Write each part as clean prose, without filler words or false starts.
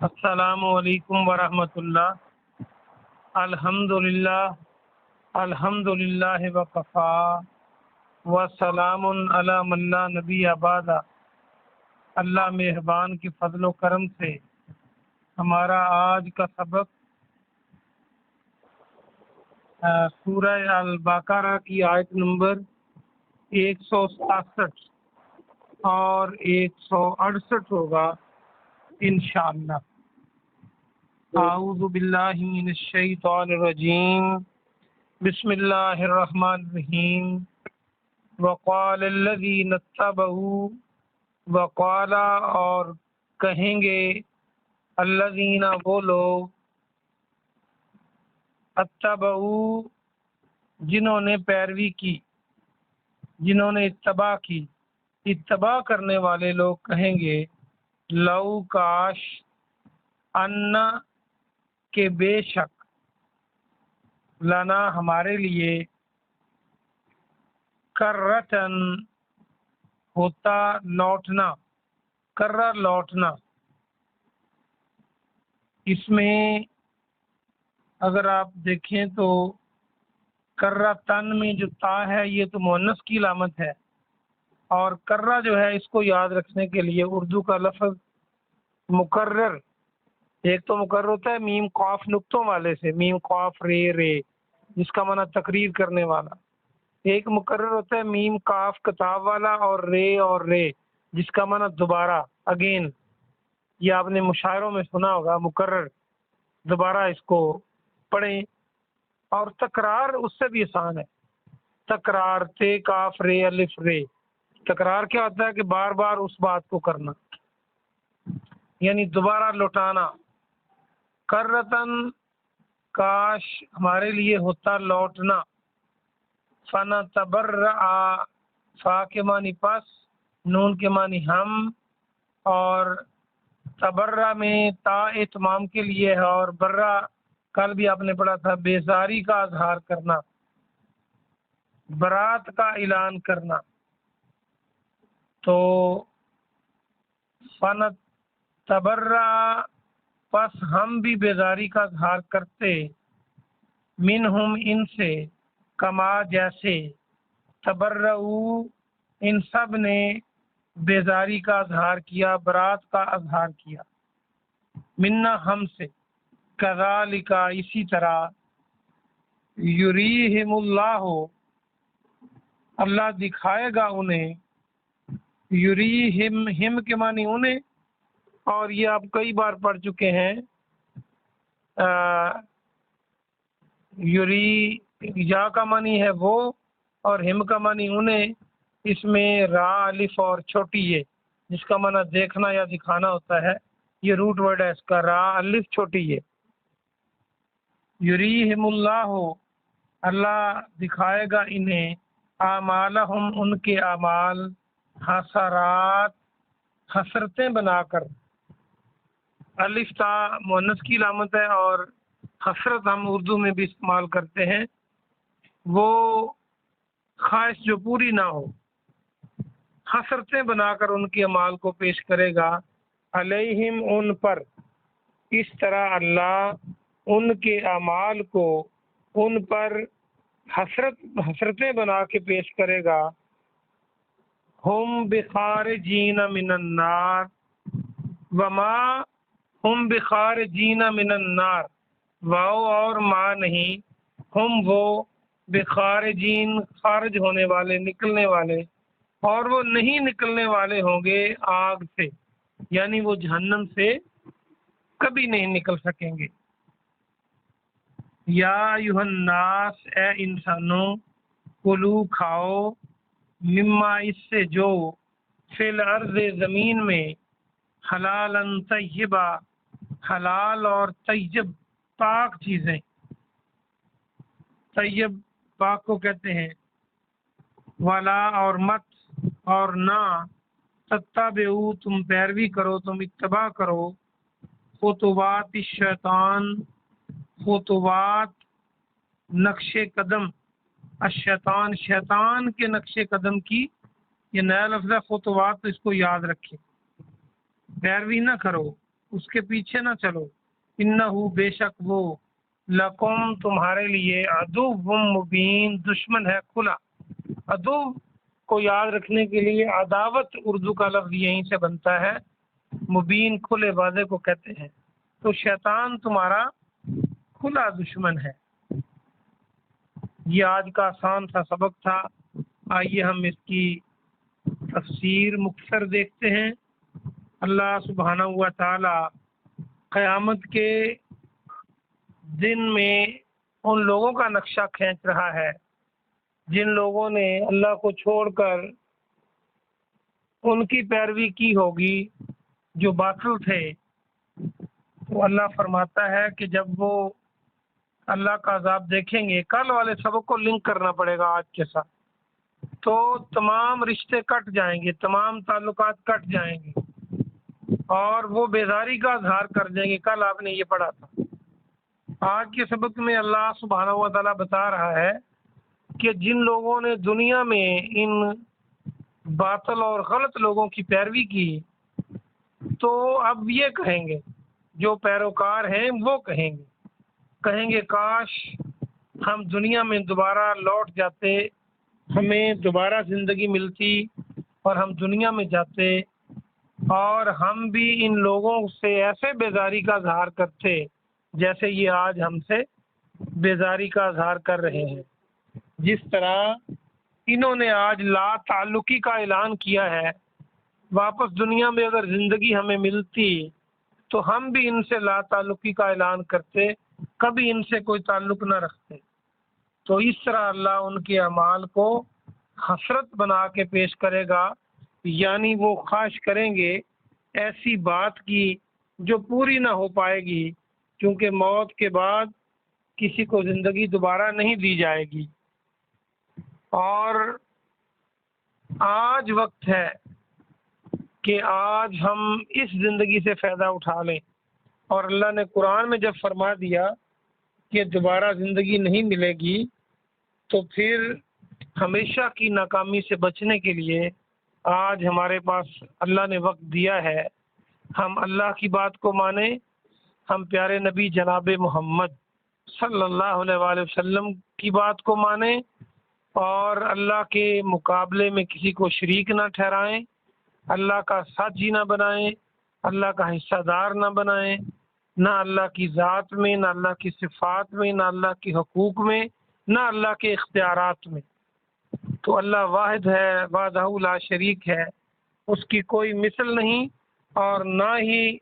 السلام علیکم ورحمۃ اللہ۔ الحمدللہ وکفا وسلام علی من لا نبی بعد۔ اللہ مہربان کے فضل و کرم سے ہمارا آج کا سبق سورہ البقرہ کی آیت نمبر 167 اور 168 ہوگا انشاءاللہ۔ اعوذ باللہ من الشیطان الرجیم، بسم اللہ الرحمن الرحیم۔ وقال الذین اتبعوا، وقال اور کہیں گے، الذین وہ لوگ، اتبعوا جنہوں نے پیروی کی، جنہوں نے اتباع کی، اتباع کرنے والے لوگ کہیں گے، لو کاش، ان کہ بے شک، لنا ہمارے لیے، کرتن ہوتا لوٹنا، کرہ لوٹنا۔ اس میں اگر آپ دیکھیں تو کرہ تن میں جو تا ہے یہ تو مؤنث کی علامت ہے، اور کرہ جو ہے اس کو یاد رکھنے کے لیے اردو کا لفظ مکرر، ایک تو مقرر ہوتا ہے میم قاف نقطوں والے سے، میم قاف رے جس کا معنی تقریر کرنے والا، ایک مقرر ہوتا ہے میم قاف کتاب والا اور رے جس کا معنی دوبارہ، اگین۔ یہ آپ نے مشاعروں میں سنا ہوگا، مقرر، دوبارہ اس کو پڑھیں۔ اور تکرار اس سے بھی آسان ہے، تکرار تے کاف رے الف رے۔ تکرار کیا ہوتا ہے کہ بار بار اس بات کو کرنا، یعنی دوبارہ لوٹانا۔ کرتن کاش ہمارے لیے ہوتا لوٹنا، فنتبرأ فا کے معنی پس، نون کے معنی ہم، اور تبرہ میں تا اتمام کے لیے ہے، اور برہ کل بھی آپ نے پڑھا تھا بیزاری کا اظہار کرنا، برات کا اعلان کرنا۔ تو فنتبرأ پس ہم بھی بیزاری کا اظہار کرتے، منہم ان سے، کما جیسے، تبرؤ ان سب نے بیزاری کا اظہار کیا، برات کا اظہار کیا، منا ہم سے، کذالک اسی طرح، یریہم اللہ اللہ دکھائے گا انہیں، یریہم ہم کے معنی انہیں، اور یہ آپ کئی بار پڑھ چکے ہیں، یری یا کا معنی ہے وہ، اور ہم کا معنی انہیں۔ اس میں را الف اور چھوٹی یہ جس کا معنی دیکھنا یا دکھانا ہوتا ہے، یہ روٹ ورڈ ہے اس کا، را الف چھوٹی یہ۔ یریہم اللہ اللہ دکھائے گا انہیں، اعمالہم ان کے اعمال، حسرات حسرتیں بنا کر۔ الف تا مؤنث کی علامت ہے، اور حسرت ہم اردو میں بھی استعمال کرتے ہیں، وہ خواہش جو پوری نہ ہو، حسرتیں بنا کر ان کے اعمال کو پیش کرے گا، علیہم ان پر، اس طرح اللہ ان کے اعمال کو ان پر حسرتیں بنا کے پیش کرے گا۔ ہم بخارجین من النار، وما ہم بخارجین من النار، واو اور ما نہیں، ہم وہ، بخارجین خارج ہونے والے، نکلنے والے، اور وہ نہیں نکلنے والے ہوں گے آگ سے، یعنی وہ جہنم سے کبھی نہیں نکل سکیں گے۔ یا ایھا الناس، اے انسانوں، کلو کھاؤ، مما اس سے جو، فی الارض زمین میں، حلالا طیبا حلال اور طیب پاک چیزیں، طیب پاک کو کہتے ہیں، ولا اور مت، اور نہ، تتبعوا تم پیروی کرو، تم اتباع کرو، خطوات الشیطان، خطوات نقش قدم، الشیطان شیطان کے نقش قدم کی، یہ نیا لفظ ہے خطوات، تو اس کو یاد رکھیں، پیروی نہ کرو اس کے پیچھے نہ چلو، انہو بے شک وہ لکم تمہارے لیے عدو مبین دشمن ہے کھلا۔ عدو کو یاد رکھنے کے لیے عداوت اردو کا لفظ یہیں سے بنتا ہے، مبین کھلے واضح کو کہتے ہیں، تو شیطان تمہارا کھلا دشمن ہے۔ یہ آج کا آسان سا سبق تھا، آئیے ہم اس کی تفسیر مختصر دیکھتے ہیں۔ اللہ سبحانہ و تعالی قیامت کے دن میں ان لوگوں کا نقشہ کھینچ رہا ہے جن لوگوں نے اللہ کو چھوڑ کر ان کی پیروی کی ہوگی جو باطل تھے۔ تو اللہ فرماتا ہے کہ جب وہ اللہ کا عذاب دیکھیں گے، کل والے سبق کو لنک کرنا پڑے گا آج کے ساتھ، تو تمام رشتے کٹ جائیں گے، تمام تعلقات کٹ جائیں گے اور وہ بیزاری کا اظہار کر دیں گے۔ کل آپ نے یہ پڑھا تھا۔ آج کے سبق میں اللہ سبحانہ و تعالیٰ بتا رہا ہے کہ جن لوگوں نے دنیا میں ان باطل اور غلط لوگوں کی پیروی کی، تو اب یہ کہیں گے، جو پیروکار ہیں وہ کہیں گے کاش ہم دنیا میں دوبارہ لوٹ جاتے، ہمیں دوبارہ زندگی ملتی اور ہم دنیا میں جاتے اور ہم بھی ان لوگوں سے ایسے بیزاری کا اظہار کرتے جیسے یہ آج ہم سے بیزاری کا اظہار کر رہے ہیں۔ جس طرح انہوں نے آج لا تعلقی کا اعلان کیا ہے، واپس دنیا میں اگر زندگی ہمیں ملتی تو ہم بھی ان سے لا تعلقی کا اعلان کرتے، کبھی ان سے کوئی تعلق نہ رکھتے۔ تو اس طرح اللہ ان کے اعمال کو حسرت بنا کے پیش کرے گا، یعنی وہ خواہش کریں گے ایسی بات کی جو پوری نہ ہو پائے گی، کیونکہ موت کے بعد کسی کو زندگی دوبارہ نہیں دی جائے گی۔ اور آج وقت ہے کہ آج ہم اس زندگی سے فائدہ اٹھا لیں، اور اللہ نے قرآن میں جب فرما دیا کہ دوبارہ زندگی نہیں ملے گی، تو پھر ہمیشہ کی ناکامی سے بچنے کے لیے آج ہمارے پاس اللہ نے وقت دیا ہے۔ ہم اللہ کی بات کو مانیں، ہم پیارے نبی جناب محمد صلی اللہ علیہ وآلہ وسلم کی بات کو مانیں اور اللہ کے مقابلے میں کسی کو شریک نہ ٹھہرائیں، اللہ کا ساتھی نہ بنائیں، اللہ کا حصہ دار نہ بنائیں، نہ اللہ کی ذات میں، نہ اللہ کی صفات میں، نہ اللہ کے حقوق میں، نہ اللہ کے اختیارات میں۔ تو اللہ واحد ہے، وحدہ لا شریک ہے، اس کی کوئی مثل نہیں، اور نہ ہی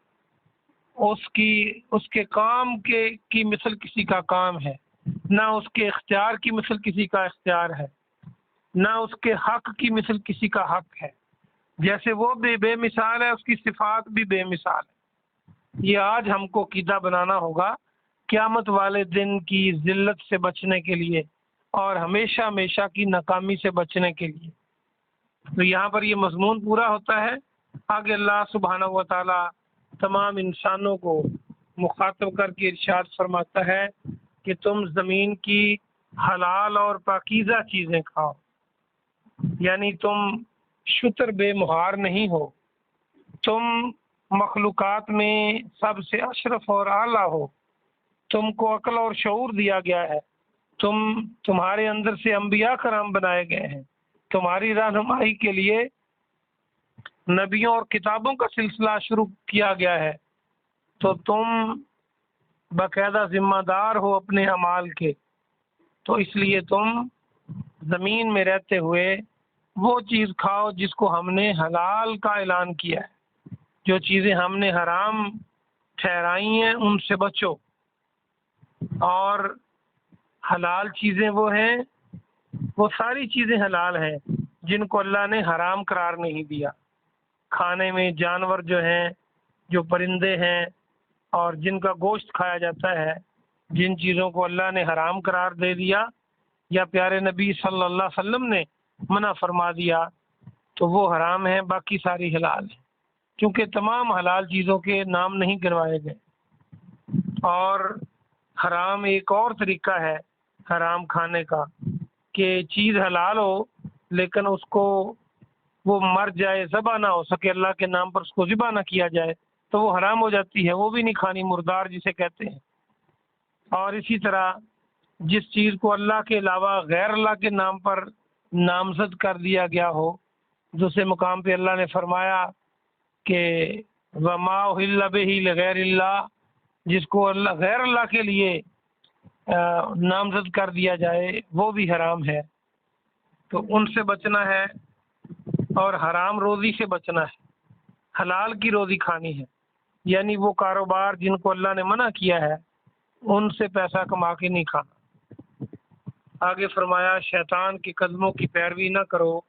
اس کے کام کی مثل کسی کا کام ہے، نہ اس کے اختیار کی مثل کسی کا اختیار ہے، نہ اس کے حق کی مثل کسی کا حق ہے۔ جیسے وہ بھی بے مثال ہے، اس کی صفات بھی بے مثال ہے۔ یہ آج ہم کو عقیدہ بنانا ہوگا قیامت والے دن کی ذلت سے بچنے کے لیے اور ہمیشہ ہمیشہ کی ناکامی سے بچنے کے لیے۔ تو یہاں پر یہ مضمون پورا ہوتا ہے۔ آگے اللہ سبحانہ و تعالی تمام انسانوں کو مخاطب کر کے ارشاد فرماتا ہے کہ تم زمین کی حلال اور پاکیزہ چیزیں کھاؤ، یعنی تم شتر بے مہار نہیں ہو، تم مخلوقات میں سب سے اشرف اور اعلیٰ ہو، تم کو عقل اور شعور دیا گیا ہے، تمہارے اندر سے انبیاء کرام بنائے گئے ہیں، تمہاری رہنمائی کے لیے نبیوں اور کتابوں کا سلسلہ شروع کیا گیا ہے، تو تم باقاعدہ ذمہ دار ہو اپنے اعمال کے، تو اس لیے تم زمین میں رہتے ہوئے وہ چیز کھاؤ جس کو ہم نے حلال کا اعلان کیا ہے، جو چیزیں ہم نے حرام ٹھہرائی ہیں ان سے بچو، اور حلال چیزیں وہ ہیں، وہ ساری چیزیں حلال ہیں جن کو اللہ نے حرام قرار نہیں دیا۔ کھانے میں جانور جو ہیں، جو پرندے ہیں اور جن کا گوشت کھایا جاتا ہے، جن چیزوں کو اللہ نے حرام قرار دے دیا یا پیارے نبی صلی اللہ علیہ وسلم نے منع فرما دیا، تو وہ حرام ہیں، باقی ساری حلال ہیں، کیونکہ تمام حلال چیزوں کے نام نہیں گنوائے گئے۔ اور حرام ایک اور طریقہ ہے حرام کھانے کا، کہ چیز حلال ہو لیکن اس کو وہ مر جائے، ذبح نہ ہو سکے، اللہ کے نام پر اس کو ذبح نہ کیا جائے، تو وہ حرام ہو جاتی ہے، وہ بھی نہیں کھانی، مردار جسے کہتے ہیں۔ اور اسی طرح جس چیز کو اللہ کے علاوہ غیر اللہ کے نام پر نامزد کر دیا گیا ہو، دوسرے مقام پہ اللہ نے فرمایا کہ وما اہل بہ لغیر اللہ، جس کو اللہ غیر اللہ کے لیے نامزد کر دیا جائے وہ بھی حرام ہے۔ تو ان سے بچنا ہے اور حرام روزی سے بچنا ہے، حلال کی روزی کھانی ہے، یعنی وہ کاروبار جن کو اللہ نے منع کیا ہے ان سے پیسہ کما کے نہیں کھانا۔ آگے فرمایا شیطان کے قدموں کی پیروی نہ کرو،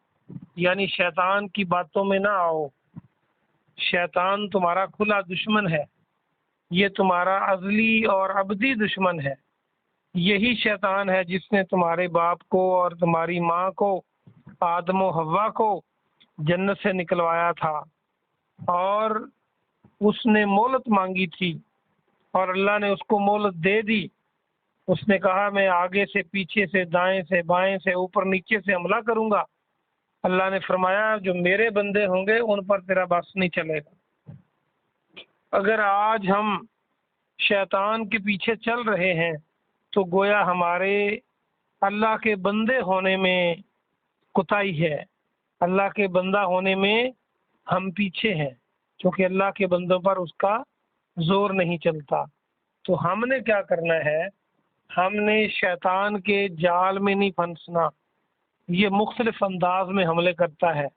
یعنی شیطان کی باتوں میں نہ آؤ۔ شیطان تمہارا کھلا دشمن ہے، یہ تمہارا ازلی اور ابدی دشمن ہے۔ یہی شیطان ہے جس نے تمہارے باپ کو اور تمہاری ماں کو، آدم و حوا کو جنت سے نکلوایا تھا، اور اس نے مہلت مانگی تھی اور اللہ نے اس کو مہلت دے دی۔ اس نے کہا میں آگے سے، پیچھے سے، دائیں سے، بائیں سے، اوپر نیچے سے حملہ کروں گا۔ اللہ نے فرمایا جو میرے بندے ہوں گے ان پر تیرا بس نہیں چلے گا۔ اگر آج ہم شیطان کے پیچھے چل رہے ہیں تو گویا ہمارے اللہ کے بندے ہونے میں کوتاہی ہے، اللہ کے بندہ ہونے میں ہم پیچھے ہیں، کیونکہ اللہ کے بندوں پر اس کا زور نہیں چلتا۔ تو ہم نے کیا کرنا ہے؟ ہم نے شیطان کے جال میں نہیں پھنسنا۔ یہ مختلف انداز میں حملے کرتا ہے،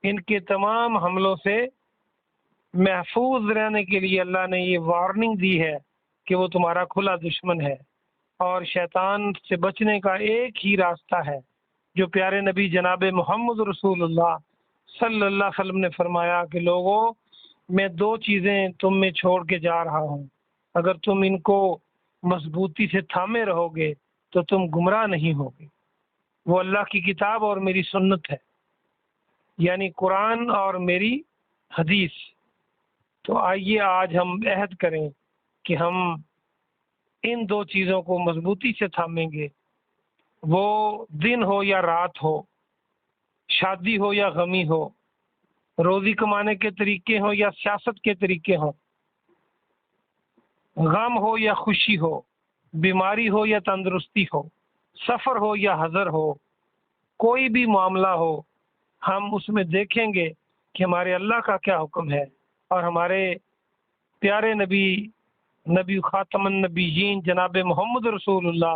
ان کے تمام حملوں سے محفوظ رہنے کے لیے اللہ نے یہ وارننگ دی ہے کہ وہ تمہارا کھلا دشمن ہے، اور شیطان سے بچنے کا ایک ہی راستہ ہے جو پیارے نبی جناب محمد رسول اللہ صلی اللہ علیہ وسلم نے فرمایا کہ لوگوں میں دو چیزیں تم میں چھوڑ کے جا رہا ہوں، اگر تم ان کو مضبوطی سے تھامے رہو گے تو تم گمراہ نہیں ہوگے۔ وہ اللہ کی کتاب اور میری سنت ہے، یعنی قرآن اور میری حدیث۔ تو آئیے آج ہم عہد کریں کہ ہم ان دو چیزوں کو مضبوطی سے تھامیں گے، وہ دن ہو یا رات ہو، شادی ہو یا غمی ہو، روزی کمانے کے طریقے ہوں یا سیاست کے طریقے ہوں، غم ہو یا خوشی ہو، بیماری ہو یا تندرستی ہو، سفر ہو یا حضر ہو، کوئی بھی معاملہ ہو، ہم اس میں دیکھیں گے کہ ہمارے اللہ کا کیا حکم ہے اور ہمارے پیارے نبی خاتم النبیین جناب محمد رسول اللہ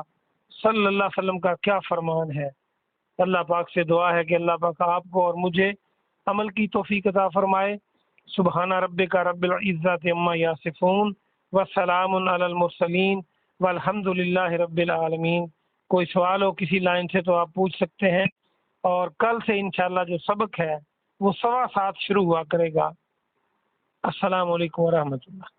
صلی اللہ علیہ وسلم کا کیا فرمان ہے۔ اللہ پاک سے دعا ہے کہ اللہ پاک آپ کو اور مجھے عمل کی توفیق عطا فرمائے۔ سبحان ربک رب العزت عما یصفون وسلام علی المرسلین والحمد للہ رب العالمین۔ کوئی سوال ہو کسی لائن سے تو آپ پوچھ سکتے ہیں، اور کل سے انشاءاللہ جو سبق ہے وہ 7:15 شروع ہوا کرے گا۔ السلام علیکم ورحمۃ اللہ۔